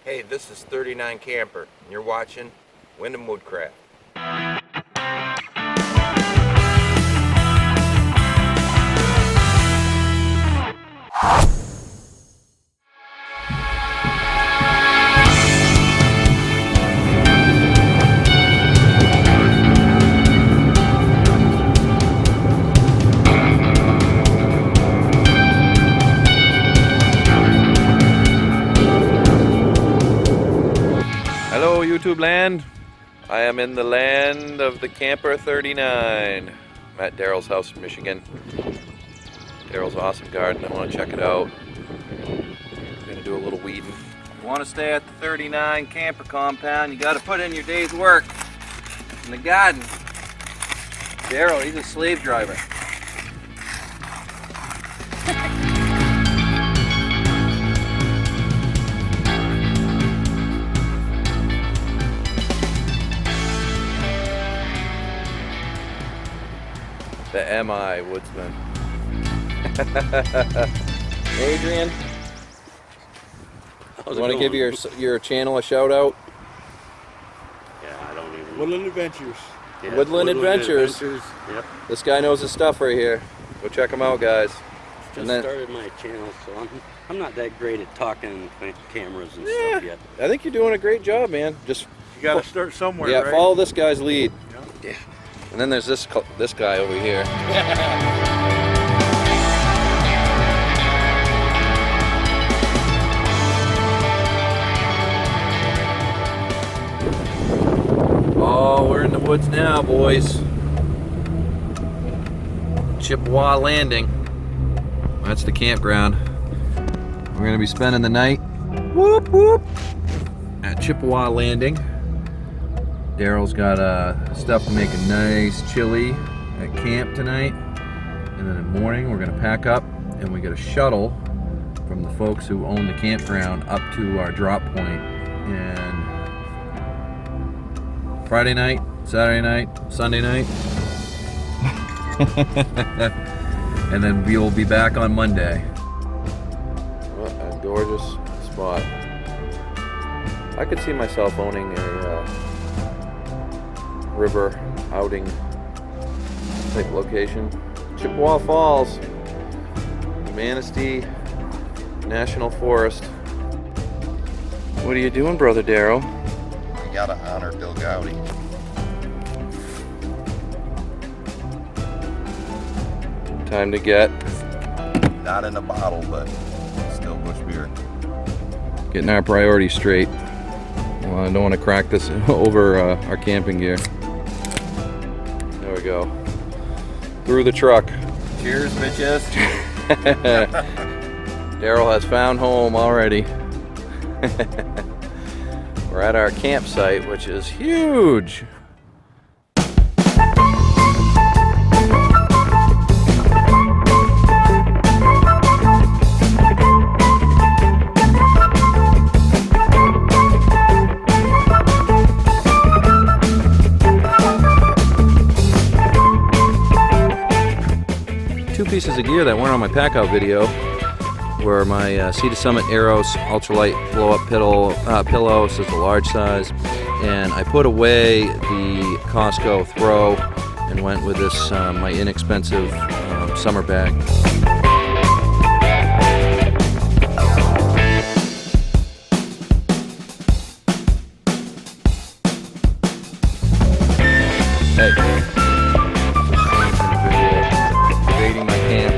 Hey, this is 39 Camper, and you're watching Wind and Woodcraft. Hello YouTube land, I am in the land of the Camper 39. I'm at Daryl's house in Michigan. Daryl's awesome garden, I want to check it out. I'm going to do a little weeding. You want to stay at the 39 Camper compound, you got to put in your day's work in the garden. Daryl, he's a slave driver. The MI Woodsman. Adrian, you want to give your channel a shout out? Yeah, I don't even. Woodland Adventures. Yeah, Woodland Adventures. Yep. This guy knows his stuff right here. Go check him out, guys. Just started my channel, so I'm not that great at talking cameras and stuff yet. I think you're doing a great job, man. Just You got to start somewhere, yeah, right? follow this guy's lead. Yeah. And then there's this guy over here. Oh, we're in the woods now, boys. Chippewa Landing. That's the campground. We're gonna be spending the night, whoop whoop, at Chippewa Landing. Daryl's got stuff to make a nice chili at camp tonight, and then in the morning we're gonna pack up and we get a shuttle from the folks who own the campground up to our drop point. And Friday night, Saturday night, Sunday night, and then we will be back on Monday. What a gorgeous spot! I could see myself owning a river outing type location. Chippewa Falls, Manistee National Forest. What are you doing, brother Daryl? We gotta honor Bill Gowdy. Time to get Not in a bottle, but still bush beer. getting our priorities straight. Well, I don't want to crack this over our camping gear. There we go. Through the truck. Cheers, bitches. Daryl has found home already. We're at our campsite, which is huge. Two pieces of gear that weren't on my pack out video were my Sea to Summit Eros ultralight blow up pillow, this is the large size, and I put away the Costco throw and went with this my inexpensive summer bag. Hey. Invading my camp.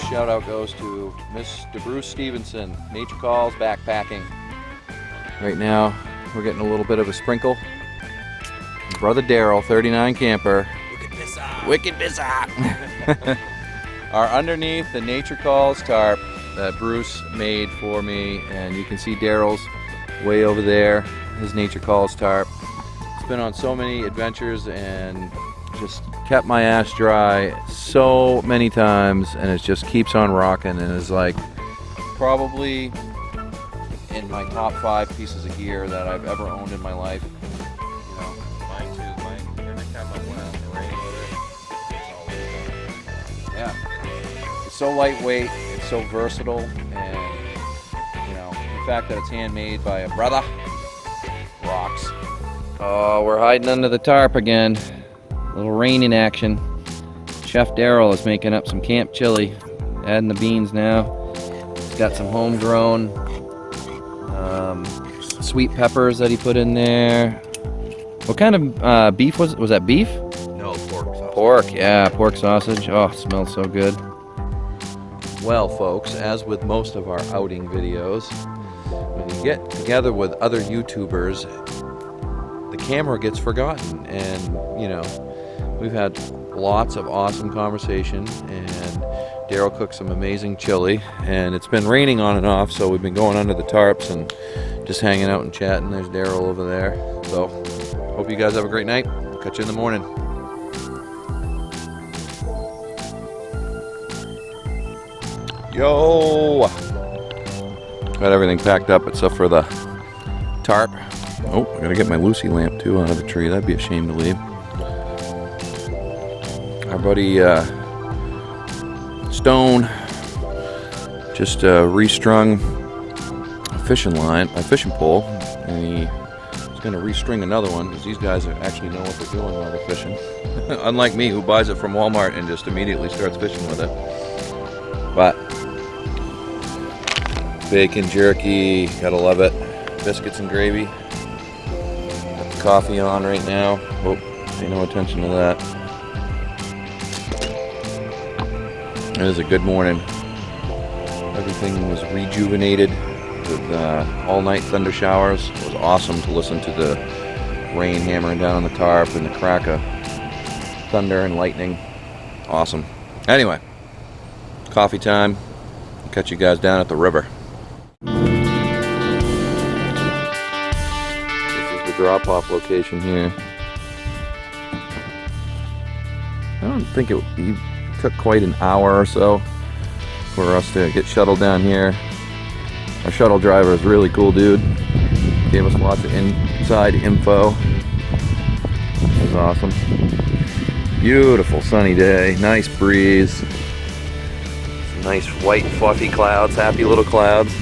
Shout out goes to Mr. Bruce Stevenson, Nature Calls Backpacking. Right now, we're getting a little bit of a sprinkle. Brother Daryl, 39 Camper. Wicked bizarre. Are underneath the Nature Calls tarp that Bruce made for me, and you can see Daryl's way over there, his Nature Calls tarp. It's been on so many adventures and just kept my ass dry so many times, and it just keeps on rocking, and is like probably in my top 5 pieces of gear that I've ever owned in my life. You know, Mine too. Mine, every time I went out in the rain with it, it's always yeah. It's so lightweight, it's so versatile, and you know, the fact that it's handmade by a brother rocks. Oh, we're hiding under the tarp again. A little rain in action. Chef Daryl is making up some camp chili, adding the beans now. He's got some homegrown sweet peppers that he put in there. What kind of beef was that beef? No, pork sausage. Pork, yeah, pork sausage. Oh, smells so good. Well, folks, as with most of our outing videos, when you get together with other YouTubers, the camera gets forgotten, and you know, we've had lots of awesome conversation, and Daryl cooked some amazing chili, and it's been raining on and off, so we've been going under the tarps and just hanging out and chatting. There's Daryl over there. So hope you guys have a great night. Catch you in the morning. Yo! Got everything packed up except for the tarp. Oh, I gotta get my Lucy lamp too out of the tree. That'd be a shame to leave. Our buddy Stone just restrung a fishing pole, and he's gonna restring another one because these guys actually know what they're doing while they're fishing. Unlike me, who buys it from Walmart and just immediately starts fishing with it. But bacon jerky, gotta love it. Biscuits and gravy. Got the coffee on right now. Oh, pay no attention to that. It is a good morning. Everything was rejuvenated with all-night thunder showers. It was awesome to listen to the rain hammering down on the tarp and the crack of thunder and lightning. Awesome. Anyway, coffee time. I'll catch you guys down at the river. This is the drop-off location here. I don't think it took quite an hour or so for us to get shuttled down here. Our shuttle driver is a really cool dude. Gave us lots of inside info. It was awesome. Beautiful sunny day, nice breeze. Some nice white fluffy clouds, happy little clouds.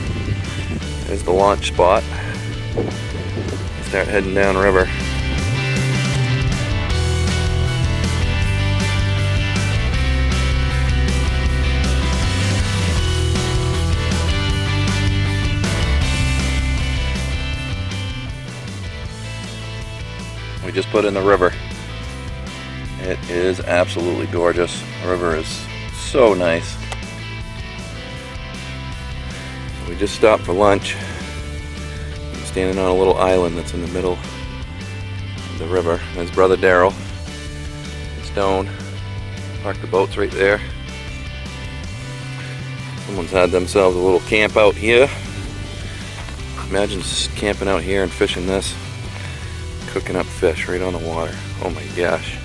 There's the launch spot. Start heading down river. We just put in the river. It is absolutely gorgeous. The river is so nice. We just stopped for lunch. I'm standing on a little island that's in the middle of the river. There's brother Daryl and Stone. Parked the boats right there. Someone's had themselves a little camp out here. Imagine just camping out here and fishing this. Cooking up fish right on the water. Oh my gosh.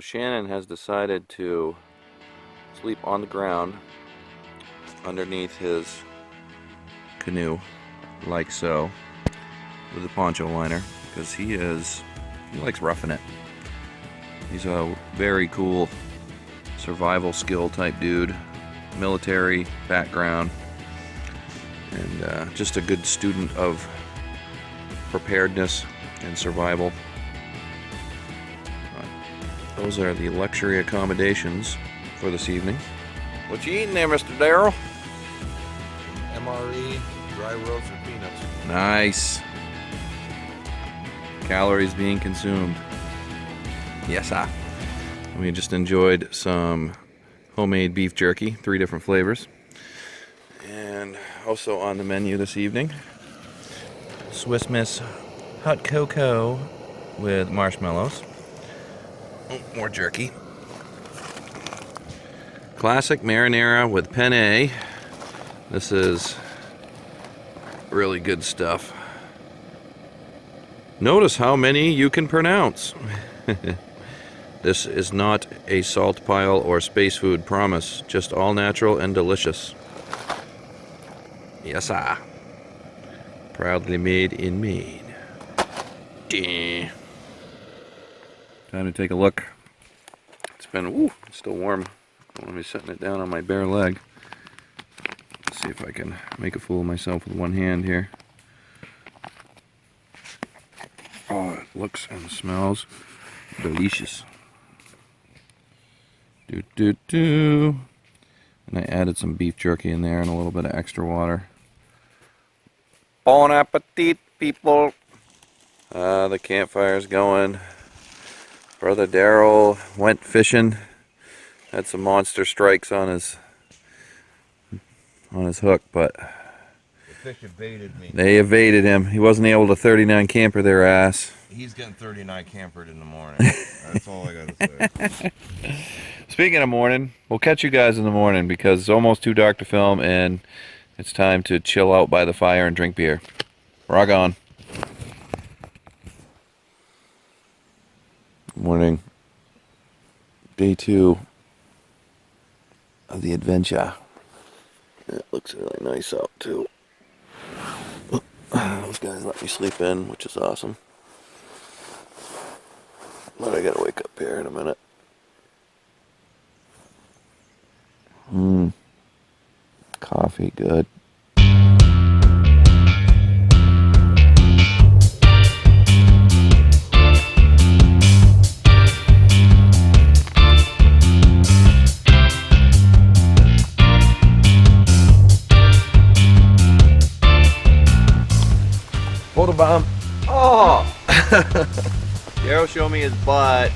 Shannon has decided to sleep on the ground underneath his canoe, like so, with a poncho liner, because he likes roughing it. He's a very cool survival skill type dude, military background, and just a good student of preparedness and survival. Those are the luxury accommodations for this evening. What you eating there, Mr. Darrell? MRE, dry roasted peanuts. Nice. Calories being consumed. Yes, sir. We just enjoyed some homemade beef jerky, 3 different flavors. And also on the menu this evening, Swiss Miss hot cocoa with marshmallows. Oh, more jerky. Classic marinara with penne. This is really good stuff. Notice how many you can pronounce. This is not a salt pile or space food, promise. Just all natural and delicious. Yes, sir. Proudly made in Maine. Time to take a look. It's been, it's still warm. I want to be setting it down on my bare leg. Let's see if I can make a fool of myself with one hand here. Oh, it looks and smells delicious. And I added some beef jerky in there and a little bit of extra water. Bon appetit, people. The campfire's going. Brother Darrell went fishing. Had some monster strikes on his hook, but The fish evaded me. they evaded him. He wasn't able to 39 camper their ass. He's getting 39 campered in the morning. That's all I gotta say. Speaking of morning, we'll catch you guys in the morning because it's almost too dark to film and it's time to chill out by the fire and drink beer. Rock on. Morning. Day 2 of the adventure. It looks really nice out too. Those guys let me sleep in, which is awesome. But I gotta wake up here in a minute. Coffee, good. Photobomb. Oh! Darrell showed me his butt.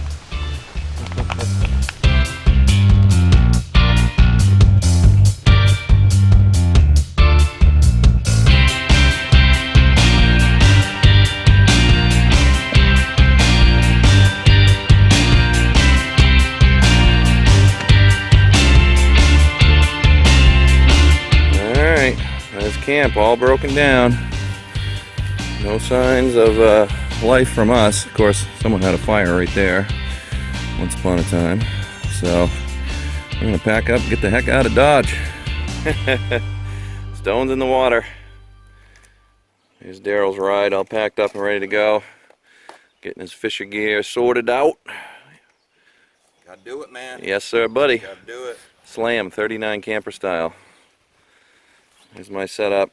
Alright, there's camp all broken down. No signs of life from us. Of course, someone had a fire right there once upon a time. So we're gonna pack up and get the heck out of Dodge. Stones in the water. Here's Darrell's ride, all packed up and ready to go. Getting his fisher gear sorted out. Gotta do it, man. Yes, sir, buddy. Gotta do it. Slam, 39 camper style. Here's my setup.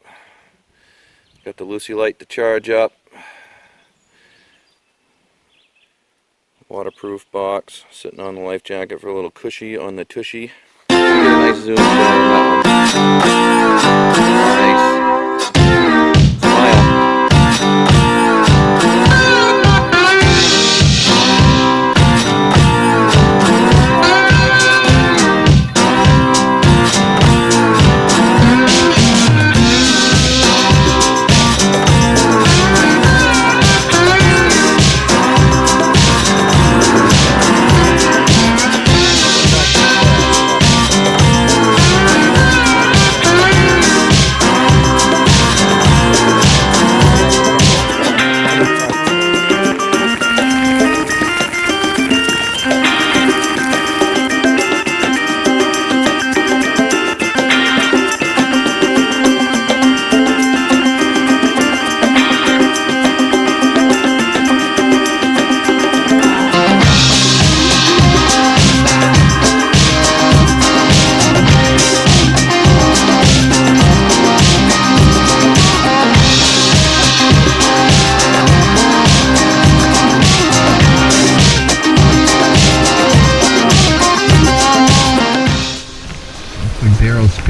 Got the Lucy light to charge up. Waterproof box. Sitting on the life jacket for a little cushy on the tushy. Get a nice zoom shot on that one. Nice. Smile.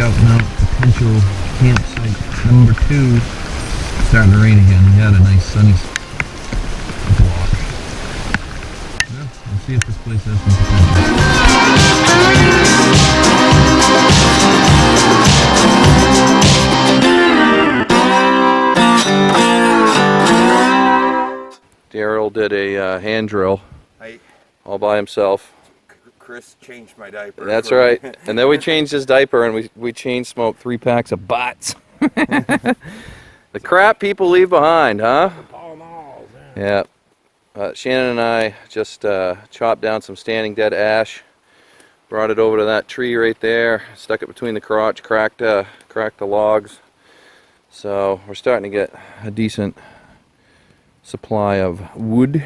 scouting out potential campsite number 2. It's starting to rain again. We had a nice sunny block. Well, let's see if this place has some potential. Daryl did a hand drill all by himself. Chris changed my diaper. That's right. And then we changed his diaper and we chain smoked 3 packs of butts. The crap people leave behind, huh? Yeah. Shannon and I just chopped down some standing dead ash, brought it over to that tree right there, stuck it between the crotch, cracked the logs. So we're starting to get a decent supply of wood.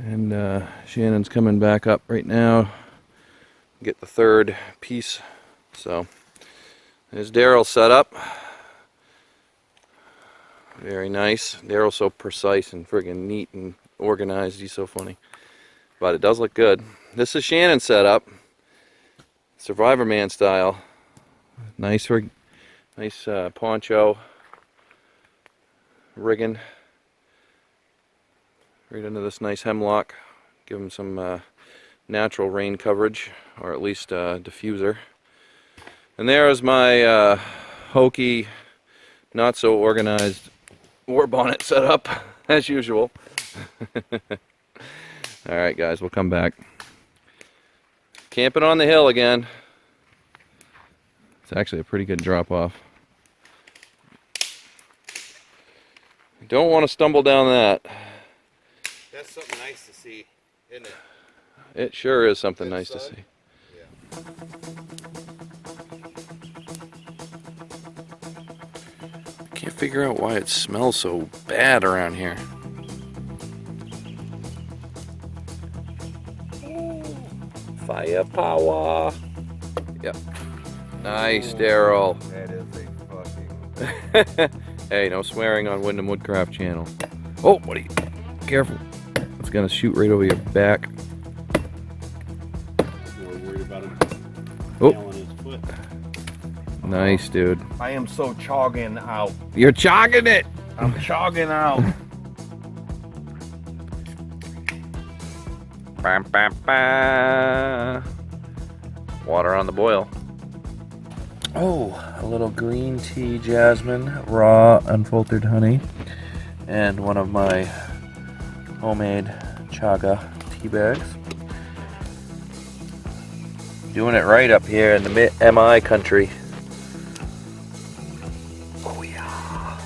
And Shannon's coming back up right now, get the 3rd piece. So there's Daryl set up. Very nice. Daryl's so precise and friggin' neat and organized. He's so funny. But it does look good. This is Shannon's setup. Survivor Man style. Nice poncho. Rigging. Right into this nice hemlock. Give him some natural rain coverage, or at least diffuser. And there is my hokey, not so organized war bonnet set up, as usual. Alright guys, we'll come back. Camping on the hill again. It's actually a pretty good drop off. Don't want to stumble down that. That's something nice to see, isn't it? It sure is something nice to see. Yeah. Can't figure out why it smells so bad around here. Firepower. Yep. Nice, Daryl. That is a fucking... Hey, no swearing on Wyndham Woodcraft channel. Oh, buddy. Careful. It's gonna shoot right over your back. We're worried about him Oh. nailing his foot. Nice, dude. I am so chogging out. You're chogging it! I'm chogging out. Bam, bam, bam. Water on the boil. Oh, a little green tea jasmine, raw unfiltered honey, and one of my homemade chaga tea bags. Doing it right up here in the MI country. Oh yeah.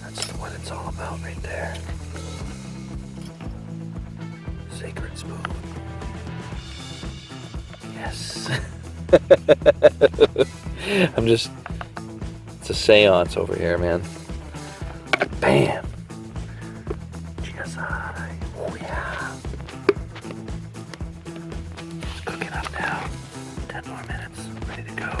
That's what it's all about right there. Sacred spoon. Yes. It's a seance over here, man. Bam. Oh yeah. It's cooking up now. 10 more minutes. Ready to go.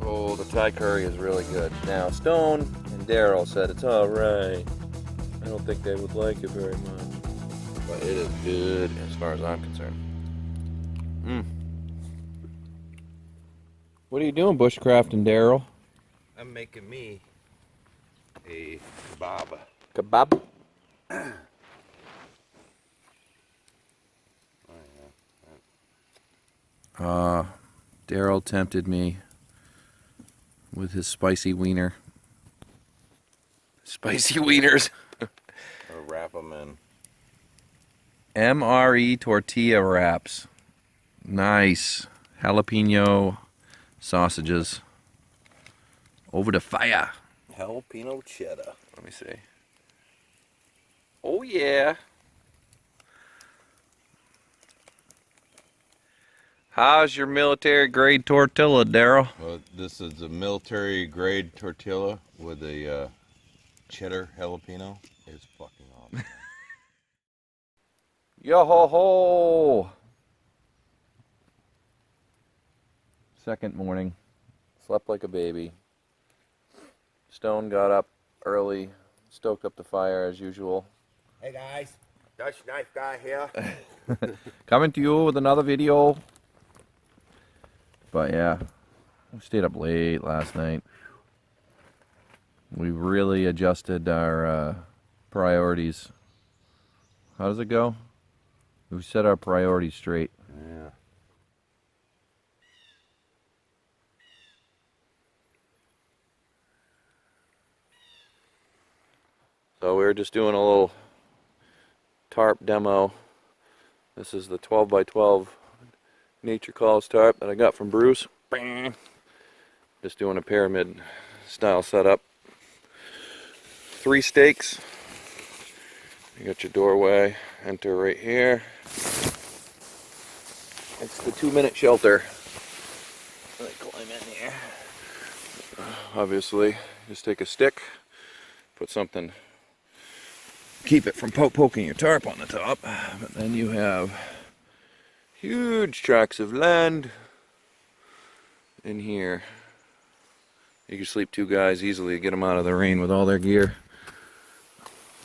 Oh, the Thai curry is really good. Now, Stone and Daryl said it's alright. I don't think they would like it very much. But it is good as far as I'm concerned. What are you doing, bushcrafting, Daryl? I'm making me a kebab. Kebab? Daryl tempted me with his spicy wiener. Spicy wieners. Or wrap them in. MRE tortilla wraps. Nice. Jalapeno sausages. Over the fire. Jalapeno cheddar. Let me see. Oh yeah. How's your military grade tortilla, Daryl? Well, this is a military grade tortilla with a cheddar jalapeno. It's fucking awesome. Yo ho ho! Second morning. Slept like a baby. Stone got up early, stoked up the fire as usual. Hey guys, Dutch knife guy here. Coming to you with another video. But yeah, we stayed up late last night. We really adjusted our priorities. How does it go? We set our priorities straight. Yeah. So we were just doing a little tarp demo. This is the 12 by 12 Nature Calls tarp that I got from Bruce. Just doing a pyramid style setup. 3 stakes. You got your doorway, enter right here. It's the 2-minute shelter. Let me climb in here. Obviously, just take a stick, put something, keep it from poking your tarp on the top. But then you have huge tracts of land in here. You can sleep 2 guys easily, get them out of the rain with all their gear.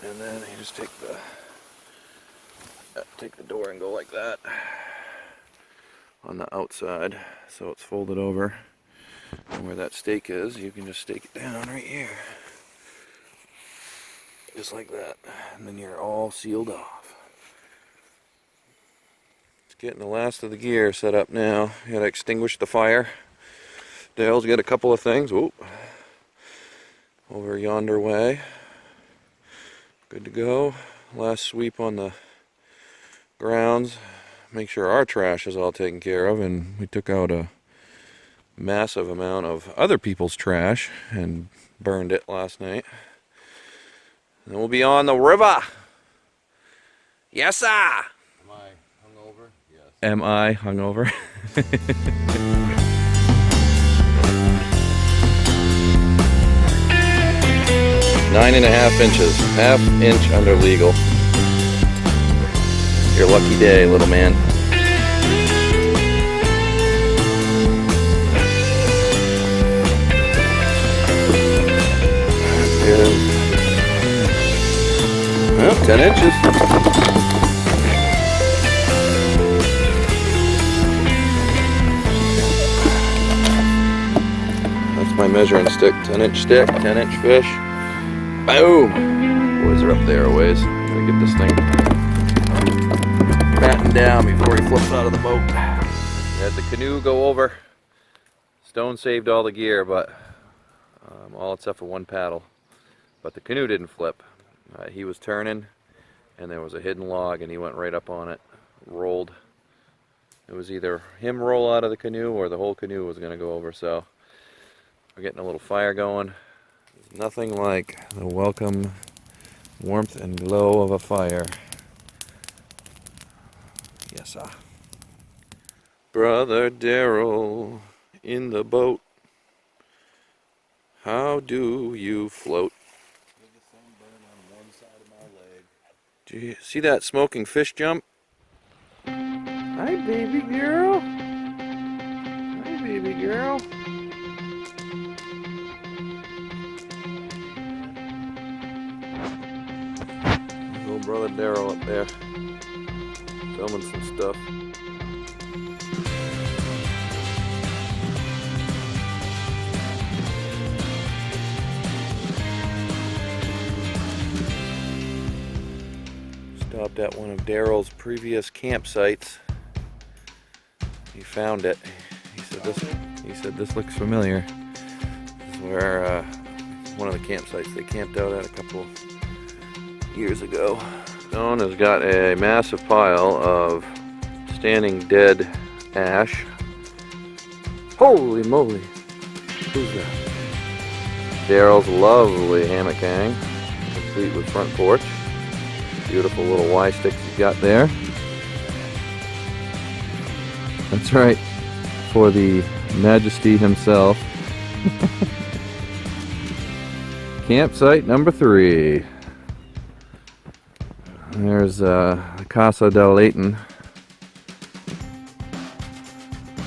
And then you just take the door and go like that on the outside, so it's folded over. And where that stake is, you can just stake it down right here. Just like that. And then you're all sealed off. It's getting the last of the gear set up now. You gotta extinguish the fire. Dale's got a couple of things. Whoop. Over yonder way. Good to go. Last sweep on the grounds. Make sure our trash is all taken care of, and we took out a massive amount of other people's trash and burned it last night. And we'll be on the river. Yes, sir. Am I hungover? Yes. Am I hungover? 9.5 inches, ½ inch under legal. Your lucky day, little man. Well, 10 inches. That's my measuring stick. 10-inch stick, 10-inch fish. Boom! Boys are up there a ways. Gotta get this thing battened down before he flips out of the boat. Had the canoe go over. Stone saved all the gear, but all except for one paddle. But the canoe didn't flip. He was turning, and there was a hidden log, and he went right up on it, rolled. It was either him roll out of the canoe or the whole canoe was going to go over. So we're getting a little fire going. Nothing like the welcome warmth and glow of a fire. Yes, sir. Brother Daryl in the boat. How do you float? With the sunburn on one side of my leg. Do you see that smoking fish jump? Hi, baby girl. Hi, baby girl. Little brother Daryl up there, filming some stuff. Stopped at one of Daryl's previous campsites. He found it. He said this looks familiar. This is where one of the campsites they camped out at a couple years ago. Stone has got a massive pile of standing dead ash. Holy moly! Who's that? Daryl's lovely hammock hang, complete with front porch. Beautiful little Y sticks he's got there. That's right, for the Majesty himself. Campsite number 3. There's Casa del Leighton.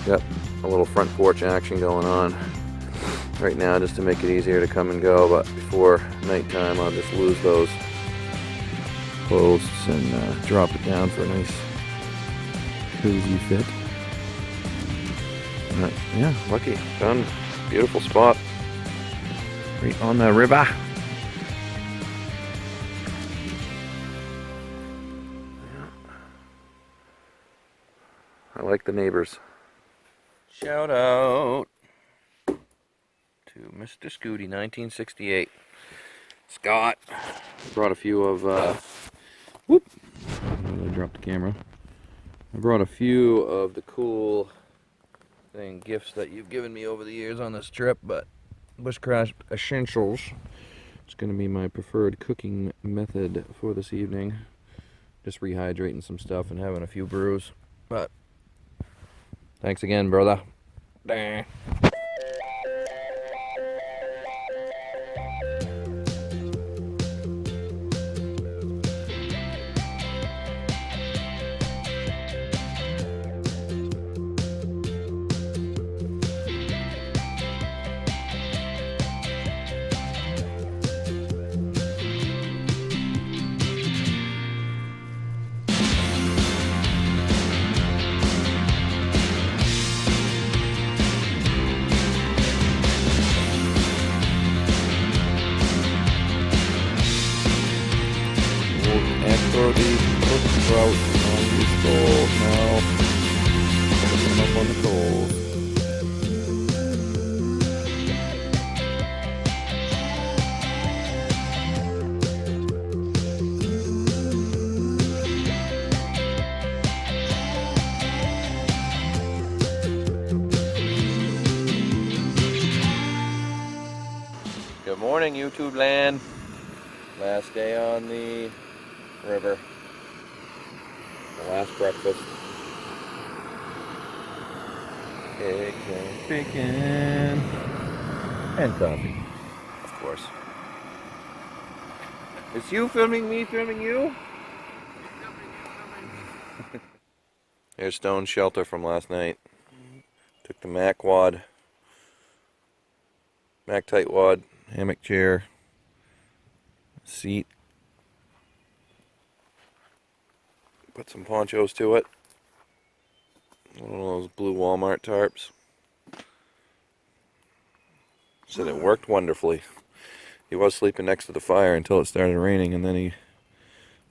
Got a little front porch action going on right now just to make it easier to come and go, but before nighttime I'll just lose those posts and drop it down for a nice cozy fit. But yeah, lucky, found a beautiful spot right on the river. I like the neighbors. Shout out to Mr. Scooty, 1968. Scott brought a few of, whoop, I dropped the camera. I brought a few of the cool gifts that you've given me over the years on this trip, but Bushcraft Essentials, it's going to be my preferred cooking method for this evening. Just rehydrating some stuff and having a few brews, but thanks again, brother. Dang. After the cooked trout on the stove now, put them up on the coals. Good morning, YouTube land. Last day on the river. The last breakfast. Eggs and bacon. And coffee, of course. Is you filming me filming you? Here's Stone's shelter from last night. Took the Mac wad. Mac tight wad, hammock chair, seat. Put some ponchos to it. One of those blue Walmart tarps. Said it worked wonderfully. He was sleeping next to the fire until it started raining, and then he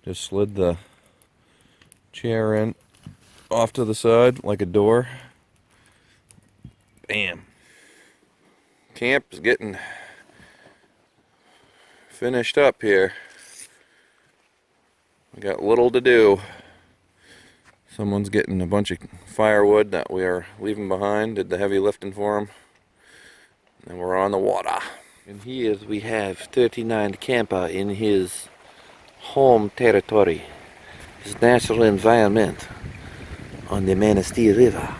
just slid the chair in off to the side like a door. Bam. Camp is getting finished up here. We got little to do. Someone's getting a bunch of firewood that we are leaving behind, did the heavy lifting for them, and we're on the water. And here we have 39 camper in his home territory, his natural environment on the Manistee River.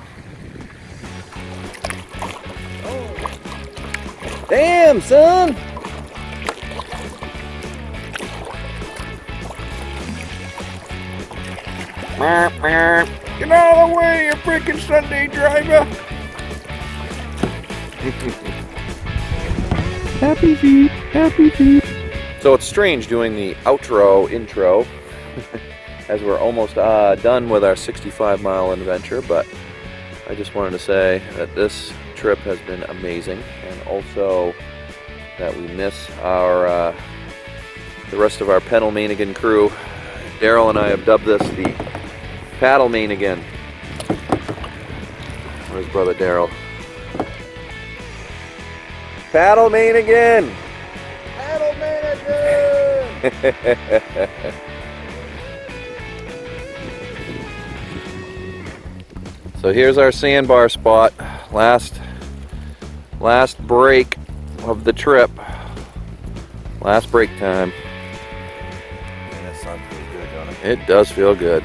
Damn, son! Get out of the way, you freaking Sunday driver! Happy feet, happy feet. So it's strange doing the intro, as we're almost done with our 65-mile adventure, but I just wanted to say that this trip has been amazing, and also that we miss our the rest of our Pedal Manigan crew. Daryl and I have dubbed this the Paddle Manigan. Where's brother Daryl? Paddle Manigan! Paddle Manigan! So here's our sandbar spot. Last break of the trip. Last break time. Man, that sun feels good, don't it? It does feel good.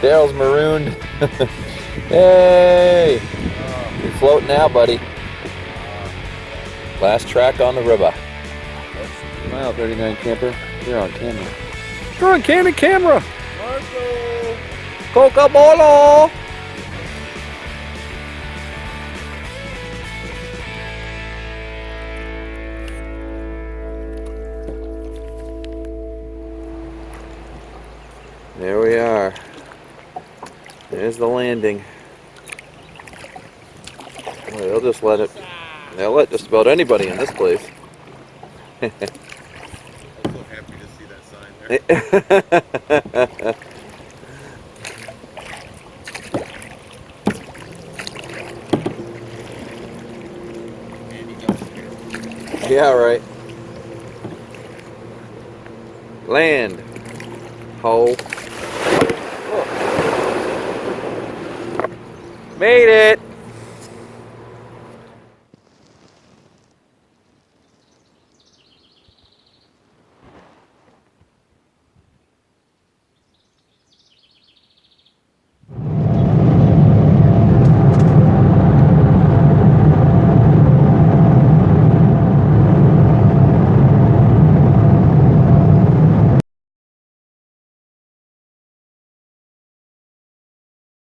Daryl's marooned. Hey! You're floating now, buddy. Last track on the river. Wow, 39 camper. You're on camera. You're on candid camera. Marco! Coca-Cola! There we are. There's the landing. Well, they'll just let it. They'll let just about anybody in this place. I'm so happy to see that sign there. Yeah, right. Land. Hole. Made it!